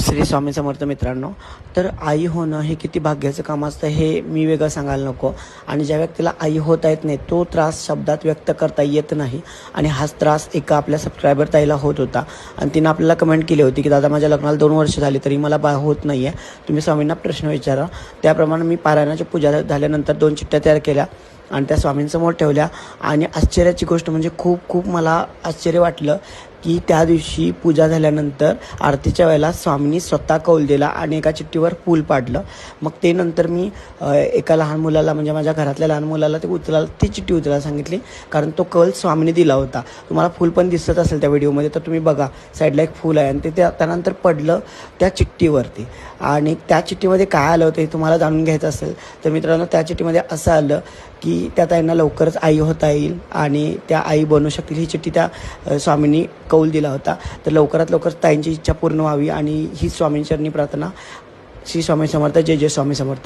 श्री स्वामी समर्थ मित्रांनो, तर आई होणं हे किती भाग्याचं काम असतं हे मी वेगळं सांगायला नको. आणि ज्या व्यक्तीला आई होता येत नाही तो त्रास शब्दात व्यक्त करता येत नाही. आणि हाच त्रास एका आपल्या सबस्क्रायबर ताईला होत होता आणि तिनं आपल्याला कमेंट केली होती की दादा माझ्या लग्नाला 2 वर्ष झाली तरी मला बाळ होत नाही आहे, तुम्ही स्वामींना प्रश्न विचारा. त्याप्रमाणे मी पारायणाची पूजा झाल्यानंतर 2 चिठ्ठ्या तयार केल्या आणि त्या स्वामींसमोर ठेवल्या. आणि आश्चर्याची गोष्ट म्हणजे खूप मला आश्चर्य वाटलं की त्या दिवशी पूजा झाल्यानंतर आरतीच्या वेळेला स्वामींनी स्वतः कौल दिला आणि एका चिठ्ठीवर फूल पाडलं. मग ते नंतर मी एका लहान मुलाला म्हणजे माझ्या घरातल्या लहान मुलाला ती चिठ्ठी उचलायला सांगितली, कारण तो कौल स्वामींनी दिला होता. तुम्हाला फूल पण दिसत असेल त्या व्हिडिओमध्ये, तर तुम्ही बघा साईडला एक फूल आहे आणि ते त्यानंतर पडलं त्या चिठ्ठीवरती. आणि त्या चिठ्ठीमध्ये काय आलं होतं हे तुम्हाला जाणून घ्यायचं असेल तर मित्रांनो, त्या चिठ्ठीमध्ये असं आलं की त्या ताईंना लवकरच आई होता येईल आणि त्या आई बनू शकतील. ही चिठ्ठी त्या स्वामींनी कौल दिला होता. तर लवकरात लवकर ताईंची इच्छा पूर्ण व्हावी आणि ही स्वामींचरणी प्रार्थना. श्री स्वामी समर्थ. जय जय स्वामी समर्थ.